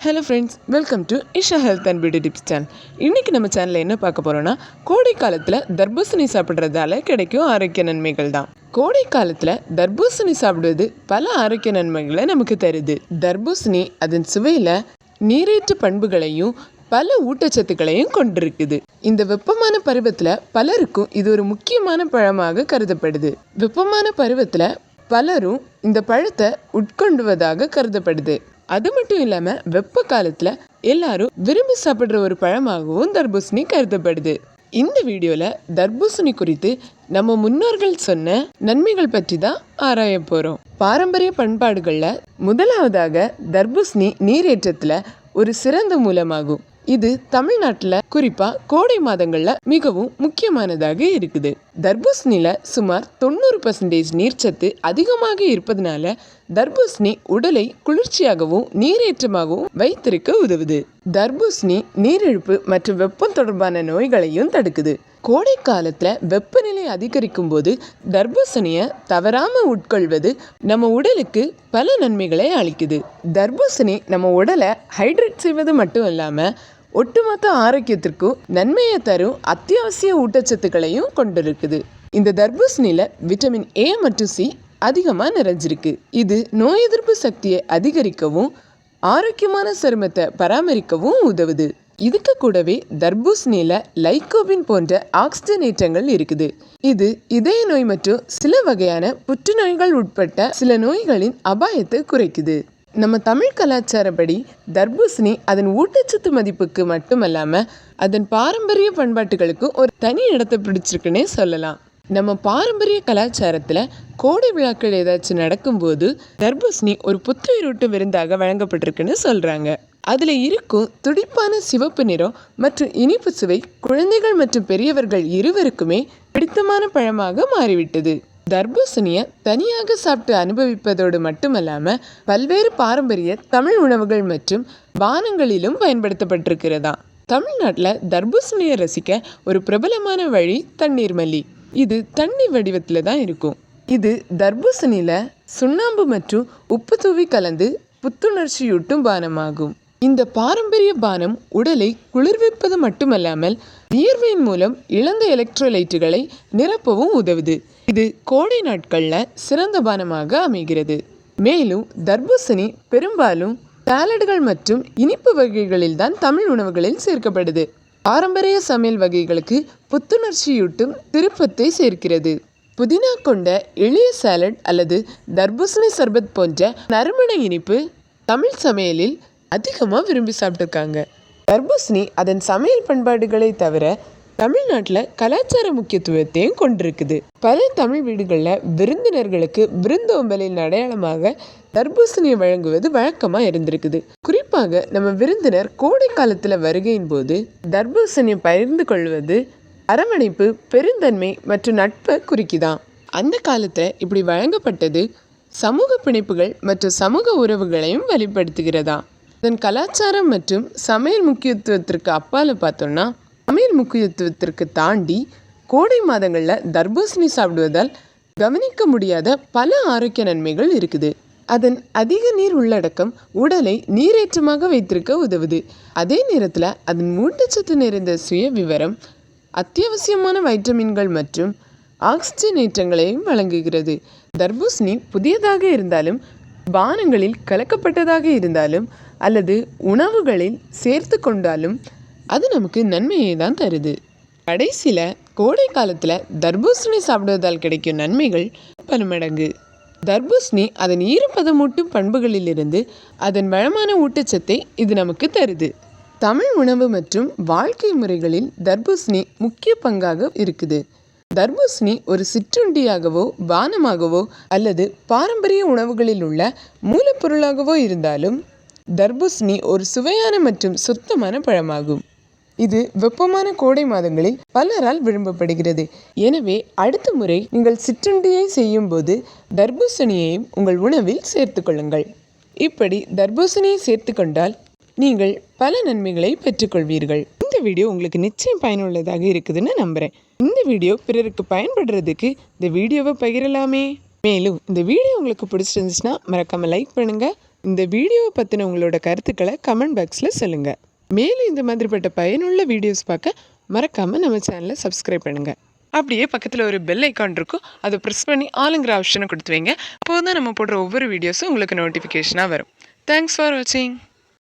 Hello friends, welcome to Isha health and beauty tips channel. இன்றைக்கி நம்ம சேனலில் என்ன பார்க்க போகிறோன்னா, கோடை காலத்தில் தர்பூசணி சாப்பிட்றதால கிடைக்கும் ஆரோக்கிய நன்மைகள் தான். கோடை காலத்தில் தர்பூசணி சாப்பிடுவது பல ஆரோக்கிய நன்மைகளை நமக்கு தருது. தர்பூசணி அதன் சுவையில் நீரேற்று பண்புகளையும் பல ஊட்டச்சத்துக்களையும் கொண்டிருக்குது. இந்த வெப்பமான பருவத்தில் பலருக்கும் இது ஒரு முக்கியமான பழமாக கருதப்படுது. வெப்பமான பருவத்தில் பலரும் இந்த பழத்தை உட்கொண்டுவதாக கருதப்படுது. அது மட்டும் இல்லாமல் வெப்ப காலத்தில் எல்லாரும் விரும்பி சாப்பிட்ற ஒரு பழமாகவும் தர்பூசணி கருதப்படுது. இந்த வீடியோவில் தர்பூசணி குறித்து நம்ம முன்னோர்கள் சொன்ன நன்மைகள் பற்றி தான் ஆராய போகிறோம். பாரம்பரிய பண்பாடுகளில் முதலாவதாக தர்பூசணி நீரேற்றத்தில் ஒரு சிறந்த மூலமாகும். இது தமிழ்நாட்டில் குறிப்பாக கோடை மாதங்களில் மிகவும் முக்கியமானதாக இருக்குது. தர்பூசணியில் சுமார் 90% நீர்ச்சத்து அதிகமாக இருப்பதனால தர்பூசணி உடலை குளிர்ச்சியாகவும் நீரேற்றமாகவும் வைத்திருக்க உதவுது. தர்பூசணி நீரிழப்பு மற்றும் வெப்பம் தொடர்பான நோய்களையும் தடுக்குது. கோடை காலத்தில் வெப்பநிலை அதிகரிக்கும் போது தர்பூசணியை தவறாமல் உட்கொள்வது நம்ம உடலுக்கு பல நன்மைகளை அளிக்குது. தர்பூசணி நம்ம உடலை ஹைட்ரேட் செய்வது மட்டும் இல்லாமல் ஒட்டுமொத்த ஆரோக்கியத்திற்கும் நன்மையை தரும் அத்தியாவசிய ஊட்டச்சத்துக்களையும் கொண்டிருக்குது. இந்த தர்பூசணியில் விட்டமின் ஏ மற்றும் சி அதிகமாக நிறைஞ்சிருக்கு. இது நோய் எதிர்ப்பு சக்தியை அதிகரிக்கவும் ஆரோக்கியமான சருமத்தை பராமரிக்கவும் உதவுது. இதுக்கு கூடவே தர்பூசணியில் லைகோபின் போன்ற ஆக்சிஜனேற்றங்கள் இருக்குது. இது இதய நோய் மற்றும் சில வகையான புற்றுநோய்கள் உட்பட்ட சில நோய்களின் அபாயத்தை குறைக்குது. நம்ம தமிழ் கலாச்சாரப்படி தர்பூசணி அதன் ஊட்டச்சத்து மதிப்புக்கு மட்டுமல்லாமல் அதன் பாரம்பரிய பண்பாட்டுகளுக்கு ஒரு தனி இடத்தை பிடிச்சிருக்குன்னே சொல்லலாம். நம்ம பாரம்பரிய கலாச்சாரத்தில் கோடை விழாக்கள் ஏதாச்சும் நடக்கும்போது தர்பூசணி ஒரு புத்துயிரூட்டு விருந்தாக வழங்கப்பட்டிருக்குன்னு சொல்கிறாங்க. அதில் இருக்கும் துடிப்பான சிவப்பு நிறம் மற்றும் இனிப்பு சுவை குழந்தைகள் மற்றும் பெரியவர்கள் இருவருக்குமே பிடித்தமான பழமாக மாறிவிட்டது. தர்பூசணியை தனியாக சாப்பிட்டு அனுபவிப்பதோடு மட்டுமல்லாமல் பல்வேறு பாரம்பரிய தமிழ் உணவுகள் மற்றும் பானங்களிலும் பயன்படுத்தப்பட்டிருக்கிறதா. தமிழ்நாட்டில் தர்பூசணியை ரசிக்க ஒரு பிரபலமான வழி தண்ணீர் மல்லி. இது தண்ணி வடிவத்தில் தான் இருக்கும். இது தர்பூசணியில் சுண்ணாம்பு மற்றும் உப்பு தூவி கலந்து புத்துணர்ச்சியூட்டும் பானமாகும். இந்த பாரம்பரிய பானம் உடலை குளிர்விப்பது மட்டுமல்லாமல் வியர்வையின் மூலம் இழந்த எலக்ட்ரோலைட்டுகளை நிரப்பவும் உதவுது. இது கோடை நாட்களில் சிறந்த பானமாக அமைகிறது. மேலும் தர்பூசணி பெரும்பாலும் சாலடுகள் மற்றும் இனிப்பு வகைகளில் தான் தமிழ் உணவுகளில் சேர்க்கப்படுது. பாரம்பரிய சமையல் வகைகளுக்கு புத்துணர்ச்சியூட்டும் திருப்பத்தை சேர்க்கிறது. புதினா கொண்ட எளிய சாலட் அல்லது தர்பூசணி சர்பத் போன்ற நறுமண இனிப்பு தமிழ் சமையலில் அதிகமாக விரும்பி சாப்பிட்டுருக்காங்க. தர்பூசணி அதன் சமையல் பண்பாடுகளை தவிர தமிழ்நாட்டில் கலாச்சார முக்கியத்துவத்தையும் கொண்டிருக்குது. பல தமிழ் வீடுகளில் விருந்தினர்களுக்கு விருந்தோம்பலின் அடையாளமாக தர்பூசணியை வழங்குவது வழக்கமாக இருந்திருக்குது. குறிப்பாக நம்ம விருந்தினர் கோடை காலத்தில் வருகையின் போது தர்பூசணியை பகிர்ந்து கொள்வது அரவணைப்பு, பெருந்தன்மை மற்றும் நட்பை குறிக்குதான். அந்த காலத்தில் இப்படி வழங்கப்பட்டது சமூக பிணைப்புகள் மற்றும் சமூக உறவுகளையும் வெளிப்படுத்துகிறதா. இதன் கலாச்சாரம் மற்றும் சமையல் முக்கியத்துவத்திற்கு அப்பால் பார்த்தோம்னா, சமையல் முக்கியத்துவத்திற்கு தாண்டி கோடை மாதங்களில் தர்பூசணி சாப்பிடுவதால் கவனிக்க முடியாத பல ஆரோக்கிய நன்மைகள் இருக்குது. அதன் அதிக நீர் உள்ளடக்கம் உடலை நீரேற்றமாக வைத்திருக்க உதவுது. அதே நேரத்தில் அதன் ஊட்டச்சத்து நிறைந்த சுய விவரம் அத்தியாவசியமான வைட்டமின்கள் மற்றும் ஆக்சிஜனேற்றங்களையும் வழங்குகிறது. தர்பூசணி புதியதாக இருந்தாலும் பானங்களில் கலக்கப்பட்டதாக இருந்தாலும் அல்லது உணவுகளில் சேர்த்து கொண்டாலும் அது நமக்கு நன்மையை தான் தருது. கடைசியில் கோடை காலத்தில் தர்பூசணி சாப்பிடுவதால் கிடைக்கும் நன்மைகள் பல மடங்கு. தர்பூசணி அதன் ஈரப்பதமூட்டும் பண்புகளிலிருந்து அதன் வளமான ஊட்டச்சத்தை இது நமக்கு தருது. தமிழ் உணவு மற்றும் வாழ்க்கை முறைகளில் தர்பூசணி முக்கிய பங்காக இருக்குது. தர்பூசணி ஒரு சிற்றுண்டியாகவோ பானமாகவோ அல்லது பாரம்பரிய உணவுகளில் உள்ள மூலப்பொருளாகவோ இருந்தாலும் தர்பூசணி ஒரு சுவையான மற்றும் சுத்தமான பழமாகும். இது வெப்பமான கோடை மாதங்களில் பலரால் விரும்பப்படுகிறது. எனவே அடுத்த முறை நீங்கள் சிற்றுண்டியை செய்யும் போது தர்பூசணியையும் உங்கள் உணவில் சேர்த்து கொள்ளுங்கள். இப்படி தர்பூசணியை சேர்த்து கொண்டால் நீங்கள் பல நன்மைகளை பெற்றுக்கொள்வீர்கள். இந்த வீடியோ உங்களுக்கு நிச்சயம் பயனுள்ளதாக இருக்குதுன்னு நம்புகிறேன். இந்த வீடியோ பிறருக்கு பயன்படுறதுக்கு இந்த வீடியோவை பகிரலாமே. மேலும் இந்த வீடியோ உங்களுக்கு பிடிச்சிருந்துச்சுன்னா மறக்காமல் லைக் பண்ணுங்கள், இந்த வீடியோவை பற்றின உங்களோட கருத்துக்களை கமெண்ட் பாக்ஸில் சொல்லுங்கள். மேலும் இந்த மாதிரிப்பட்ட பயனுள்ள வீடியோஸ் பார்க்க மறக்காமல் நம்ம சேனலை சப்ஸ்கிரைப் பண்ணுங்கள். அப்படியே பக்கத்தில் ஒரு பெல் ஐக்கான் இருக்கும், அதை ப்ரெஸ் பண்ணி ஆளுங்கிற ஆப்ஷனை கொடுத்து வைங்க. அப்போது தான் நம்ம போடுற ஒவ்வொரு வீடியோஸும் உங்களுக்கு நோட்டிஃபிகேஷனாக வரும். தேங்க்ஸ் ஃபார் வாட்சிங்.